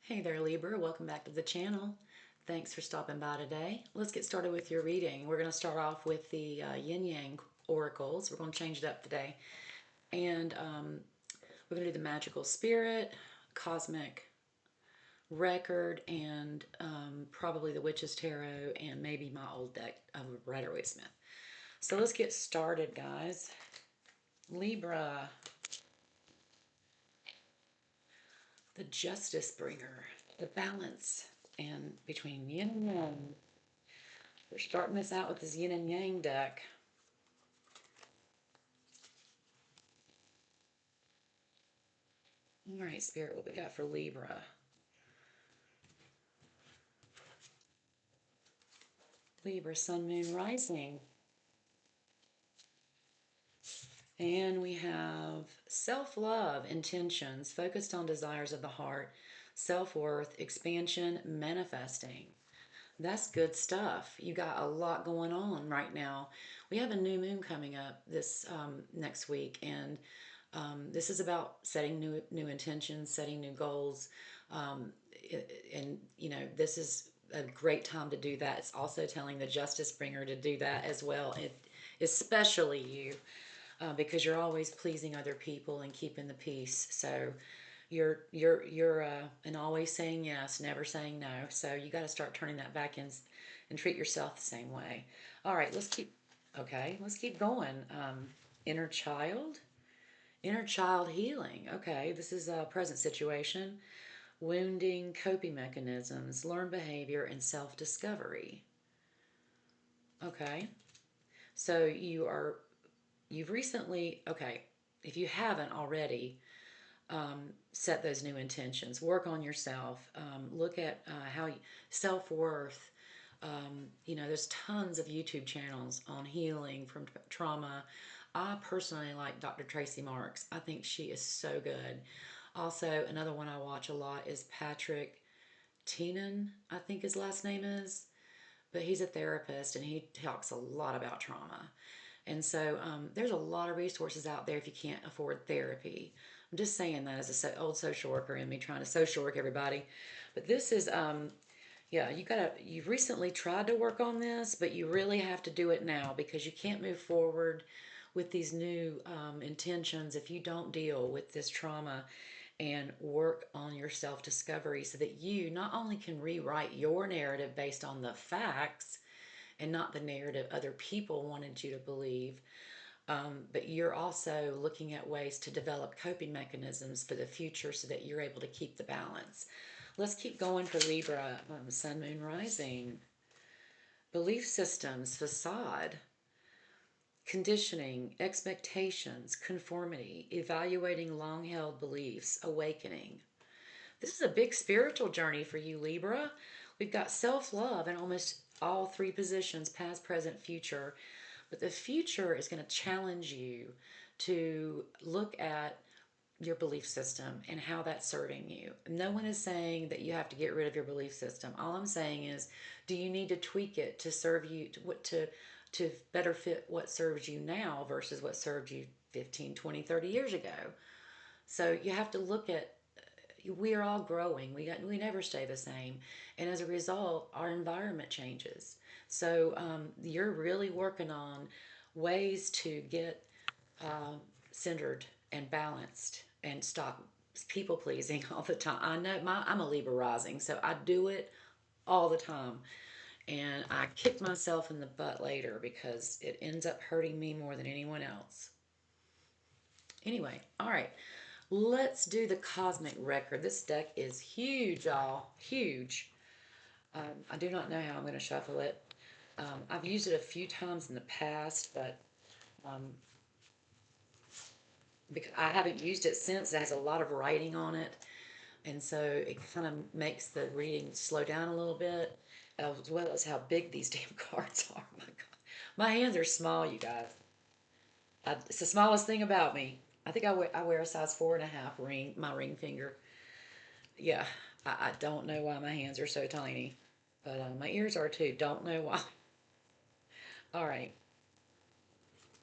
Hey there, Libra. Welcome back to the channel. Thanks for stopping by today. Let's get started with your reading. We're going to start off with the Yin Yang oracles. We're going to change it up today. And we're going to do the magical spirit, cosmic record, and probably the witch's tarot, and maybe my old deck of Rider-Waite-Smith. So let's get started, guys. Libra, the justice bringer, the balance, and between yin and yang. We're starting this out with this yin and yang deck. All right, Spirit, what we got for Libra? Libra, Sun, Moon, Rising. And we have self-love, intentions, focused on desires of the heart, self-worth, expansion, manifesting. That's good stuff. You got a lot going on right now. We have a new moon coming up this next week, and this is about setting new intentions, setting new goals, and this is a great time to do that. It's also telling the justice bringer to do that as well, especially you, because you're always pleasing other people and keeping the peace. So you're and always saying yes, never saying no. So you got to start turning that back in and treat yourself the same way. All right, let's keep going. Inner child. Inner child healing. Okay, this is a present situation. Wounding, coping mechanisms, learned behavior, and self discovery. Okay, so you've recently, okay, if you haven't already, set those new intentions, work on yourself, look at how self worth. There's tons of YouTube channels on healing from trauma. I personally like Dr. Tracy Marks. I think she is so good. Also, another one I watch a lot is Patrick Teenan, I think his last name is, but he's a therapist and he talks a lot about trauma. And so there's a lot of resources out there if you can't afford therapy. I'm just saying that as an old social worker and me trying to social work everybody. But this is, yeah, you've recently tried to work on this, but you really have to do it now because you can't move forward with these new intentions if you don't deal with this trauma and work on your self discovery so that you not only can rewrite your narrative based on the facts and not the narrative other people wanted you to believe, but you're also looking at ways to develop coping mechanisms for the future so that you're able to keep the balance. Let's keep going for Libra, Sun, Moon, Rising. Belief systems, facade, conditioning, expectations, conformity, evaluating long held beliefs, awakening. This is a big spiritual journey for you, Libra. We've got self love in almost all three positions, past, present, future. But the future is going to challenge you to look at your belief system and how that's serving you. No one is saying that you have to get rid of your belief system. All I'm saying is, do you need to tweak it to serve you to better fit what serves you now versus what served you 15, 20, 30 years ago? So you have to look at, we are all growing. We never stay the same, and as a result, our environment changes. So you're really working on ways to get uh, centered and balanced and stop people pleasing all the time. I know I'm a Libra rising, so I do it all the time, and I kick myself in the butt later because it ends up hurting me more than anyone else. Anyway, all right. Let's do the cosmic record. This deck is huge, y'all. Huge. I do not know how I'm going to shuffle it. I've used it a few times in the past, but because I haven't used it since. It has a lot of writing on it, and so it kind of makes the reading slow down a little bit, as well as how big these damn cards are. My God, my hands are small, you guys. It's the smallest thing about me. I think I wear a size 4.5 ring, my ring finger. Yeah, I don't know why my hands are so tiny, but my ears are too. Don't know why. All right,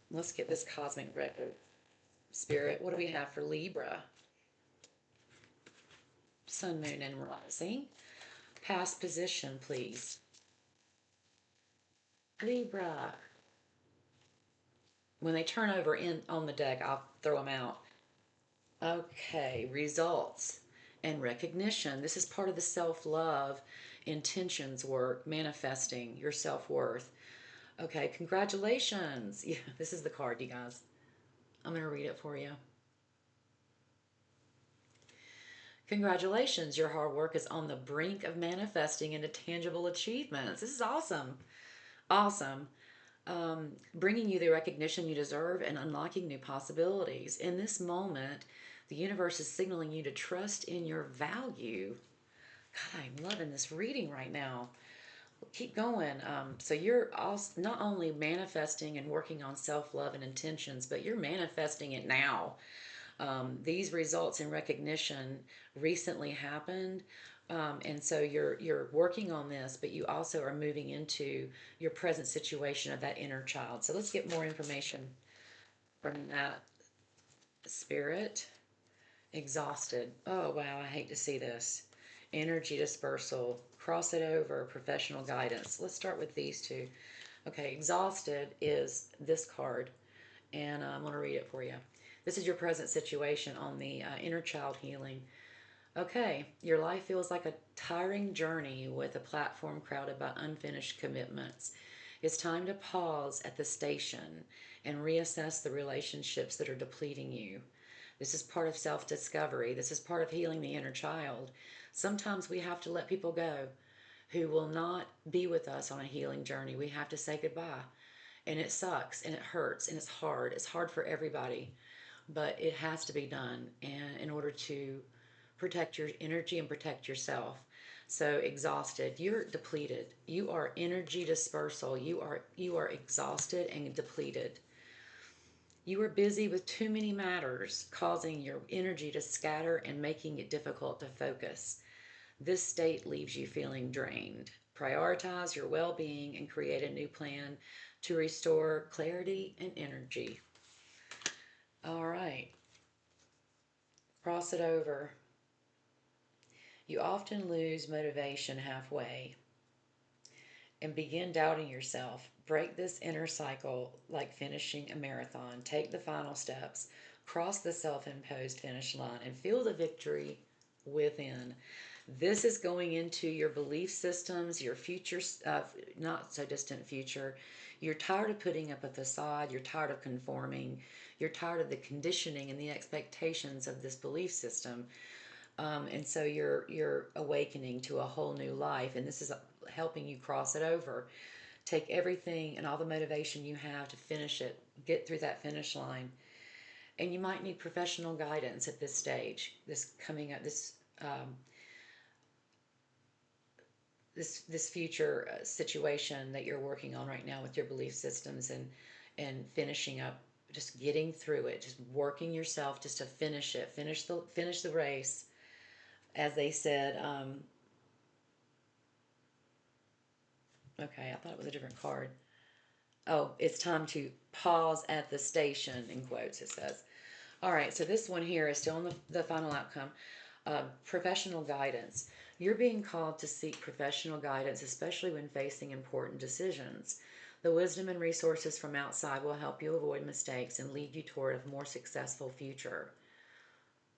let's get this cosmic record. Spirit, what do we have for Libra? Sun, Moon, and Rising. Past position, please. Libra. When they turn over in on the deck, I'll throw them out. Okay, results and recognition. This is part of the self-love intentions work, manifesting your self-worth. Okay, congratulations. Yeah, this is the card, you guys. I'm going to read it for you. Congratulations, your hard work is on the brink of manifesting into tangible achievements. This is awesome. Awesome. Bringing you the recognition you deserve and unlocking new possibilities. In this moment, the universe is signaling you to trust in your value. God, I'm loving this reading right now. Keep going. So you're also not only manifesting and working on self-love and intentions, but you're manifesting it now. These results and recognition recently happened, and so you're working on this, but you also are moving into your present situation of that inner child. So let's get more information from that. Spirit. Exhausted. Oh wow, I hate to see this. Energy dispersal. Cross it over. Professional guidance. Let's start with these two. Okay, exhausted is this card, and I'm going to read it for you. This is your present situation on the inner child healing. Okay, your life feels like a tiring journey with a platform crowded by unfinished commitments. It's time to pause at the station and reassess the relationships that are depleting you. This is part of self discovery. This is part of healing the inner child. Sometimes we have to let people go who will not be with us on a healing journey. We have to say goodbye. And it sucks and it hurts and it's hard. It's hard for everybody, but it has to be done and in order to protect your energy and protect yourself. So exhausted, you're depleted. You are energy dispersal. You are exhausted and depleted. You are busy with too many matters, causing your energy to scatter and making it difficult to focus. This state leaves you feeling drained. Prioritize your well being and create a new plan to restore clarity and energy. All right, cross it over. You often lose motivation halfway and begin doubting yourself. Break this inner cycle like finishing a marathon. Take the final steps, cross the self imposed finish line, and feel the victory within. This is going into your belief systems, your future, not so distant future. You're tired of putting up a facade. You're tired of conforming. You're tired of the conditioning and the expectations of this belief system. And so you're awakening to a whole new life, and this is helping you cross it over. Take everything and all the motivation you have to finish it, get through that finish line. And you might need professional guidance at this stage. This coming up, this future situation that you're working on right now with your belief systems and finishing up, just getting through it, just working yourself just to finish it, finish the race, as they said. Okay, I thought it was a different card. Oh, it's time to pause at the station, in quotes, it says. All right, so this one here is still in the final outcome. Professional guidance. You're being called to seek professional guidance, especially when facing important decisions. The wisdom and resources from outside will help you avoid mistakes and lead you toward a more successful future.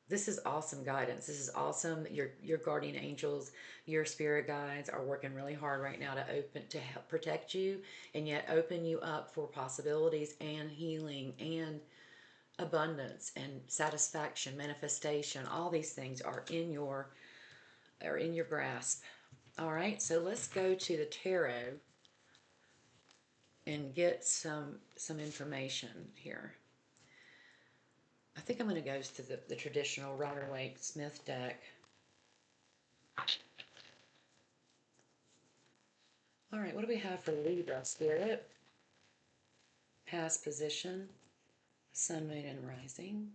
This is awesome guidance. This is awesome. Your guardian angels, your spirit guides are working really hard right now to help protect you and yet open you up for possibilities and healing and abundance and satisfaction, manifestation. All these things are in your grasp. All right, so let's go to the tarot and get some information here. I think I'm going to go to the traditional Rider-Waite-Smith deck. All right, what do we have for Libra, Spirit? Past position, Sun, Moon, and Rising.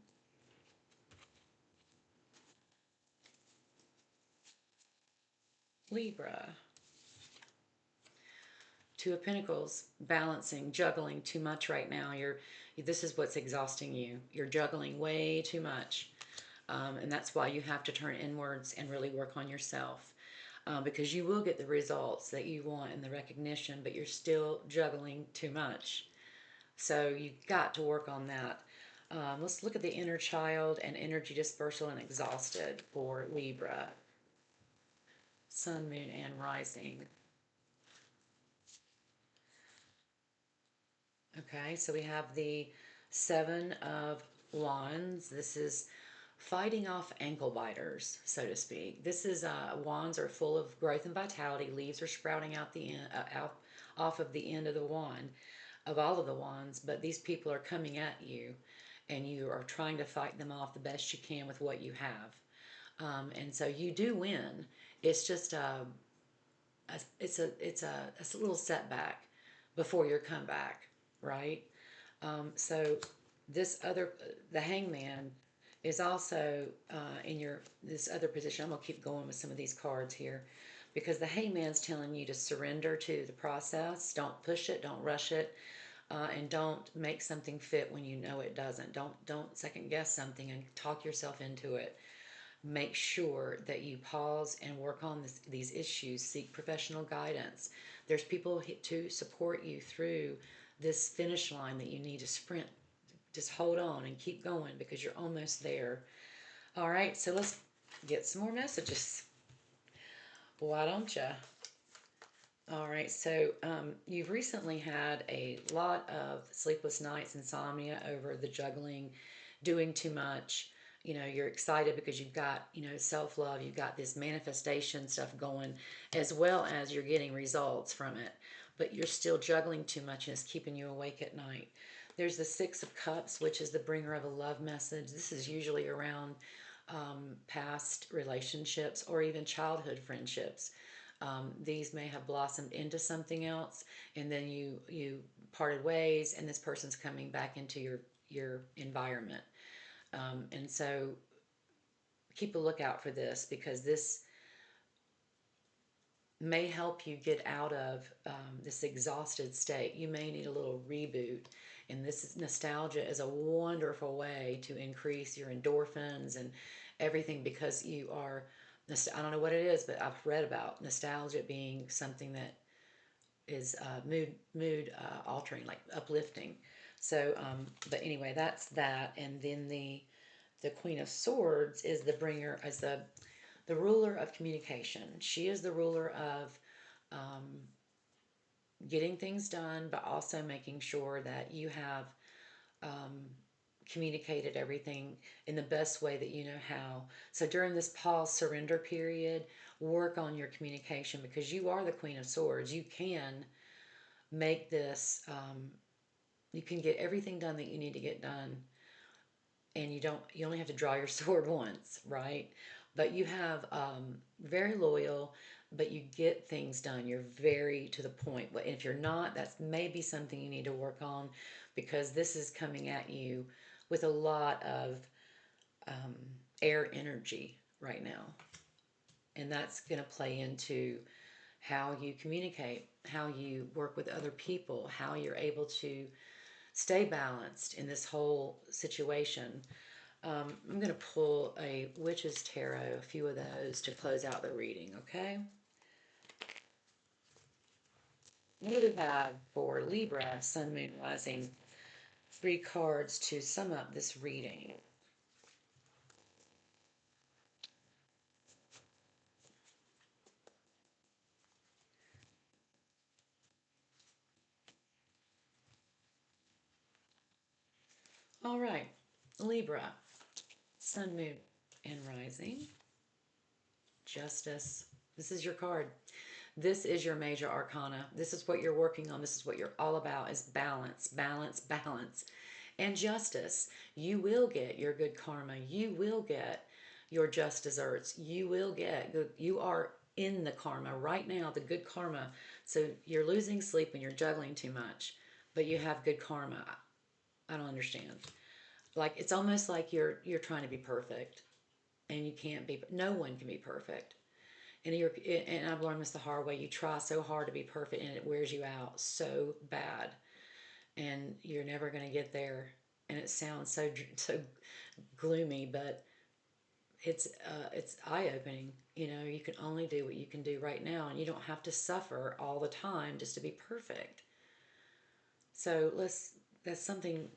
Libra. Two of Pentacles, balancing, juggling too much right now. This is what's exhausting you. You're juggling way too much. And that's why you have to turn inwards and really work on yourself, because you will get the results that you want and the recognition, but you're still juggling too much. So you've got to work on that. Let's look at the inner child and energy dispersal and exhausted for Libra, sun, moon, and rising. Okay, so we have the Seven of Wands. This is fighting off ankle biters, so to speak. This is wands are full of growth and vitality. Leaves are sprouting out the end, off of the end of the wand, of all of the wands. But these people are coming at you, and you are trying to fight them off the best you can with what you have. And so you do win. It's just it's a little setback before your comeback, right? So this other the hangman is also in your this other position. I'm gonna keep going with some of these cards here because the hangman's telling you to surrender to the process. Don't push it. Don't rush it. And don't make something fit when you know it doesn't. Don't second guess something and talk yourself into it. Make sure that you pause and work on these issues. Seek professional guidance. There's people to support you through this finish line that you need to sprint. Just hold on and keep going because you're almost there. All right, so let's get some more messages. Why don't you? All right, so you've recently had a lot of sleepless nights, insomnia over the juggling, doing too much. You know, you're excited because you've got, self love, you've got this manifestation stuff going, as well as you're getting results from it. But you're still juggling too much and it's keeping you awake at night. There's the Six of Cups, which is the bringer of a love message. This is usually around past relationships or even childhood friendships. These may have blossomed into something else, and then you parted ways, and this person's coming back into your environment. And so keep a lookout for this because this may help you get out of this exhausted state. You may need a little reboot, and nostalgia is a wonderful way to increase your endorphins and everything because you are. I don't know what it is, but I've read about nostalgia being something that is mood altering, like uplifting. So, but anyway, that's that. And then the Queen of Swords is the bringer, as the ruler of communication. She is the ruler of getting things done, but also making sure that you have um, communicated everything in the best way that you know how. So during this pause surrender period, work on your communication because you are the Queen of Swords. You can make this, you can get everything done that you need to get done, and you only have to draw your sword once, right? But you have very loyal, but you get things done. You're very to the point. But if you're not, that's maybe something you need to work on because this is coming at you with a lot of um, air energy right now. And that's going to play into how you communicate, how you work with other people, how you're able to stay balanced in this whole situation. I'm going to pull a Witch's Tarot, a few of those to close out the reading, okay? What do we have for Libra, Sun, Moon, Rising? 3 cards to sum up this reading. All right, Libra, Sun, Moon, and Rising. Justice. This is your card. This is your major arcana. This is what you're working on. This is what you're all about is balance, balance, balance. And justice. You will get your good karma. You will get your just desserts. You will get good. You are in the karma right now, the good karma. So you're losing sleep when you're juggling too much, but you have good karma. I don't understand. Like it's almost like you're trying to be perfect and you can't be. No one can be perfect. And I've learned this the hard way. You try so hard to be perfect, and it wears you out so bad, and you're never going to get there. And it sounds so gloomy, but it's eye-opening. You know, you can only do what you can do right now, and you don't have to suffer all the time just to be perfect. So that's something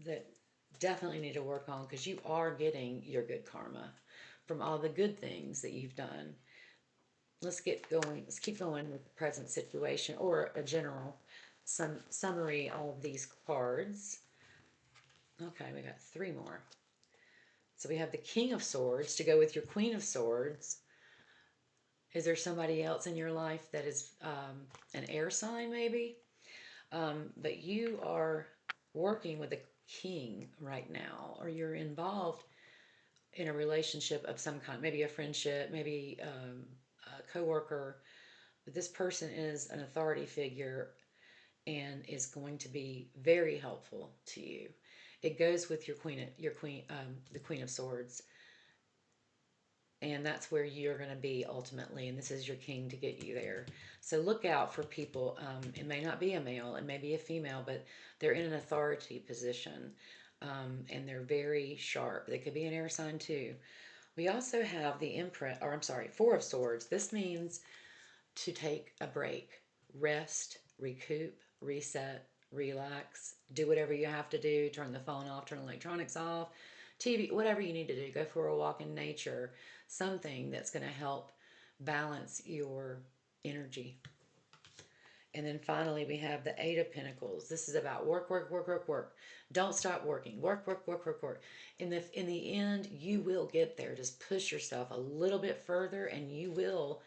that definitely need to work on, because you are getting your good karma from all the good things that you've done. Let's get going. Let's keep going with the present situation, or a general some summary of these cards. Okay, we got three more. So we have the King of Swords to go with your Queen of Swords. Is there somebody else in your life that is an air sign, maybe? But you are working with a king right now, or you're involved in a relationship of some kind, maybe a friendship, maybe a coworker. But this person is an authority figure and is going to be very helpful to you. It goes with the Queen of Swords, and that's where you're going to be ultimately. And this is your king to get you there. So look out for people. It may not be a male, it may be a female, but they're in an authority position, and they're very sharp. They could be an air sign too. We also have the Empress, or I'm sorry, Four of Swords. This means to take a break, rest, recoup, reset, relax, do whatever you have to do, turn the phone off, turn electronics off, TV, whatever you need to do, go for a walk in nature, something that's going to help balance your energy. And then finally, we have the Eight of Pentacles. This is about work, work, work, work, work. Don't stop working. Work, work, work, work, work. In the end, you will get there. Just push yourself a little bit further, and you will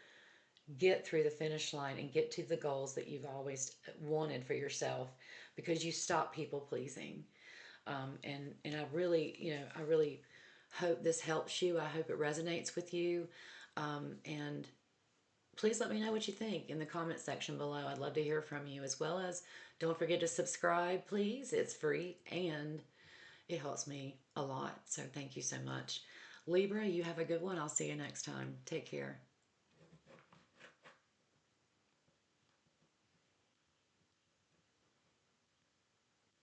get through the finish line and get to the goals that you've always wanted for yourself, because you stop people pleasing. And I really hope this helps you. I hope it resonates with you. And please let me know what you think in the comment section below. I'd love to hear from you, as well as don't forget to subscribe, please. It's free and it helps me a lot. So thank you so much. Libra, you have a good one. I'll see you next time. Take care.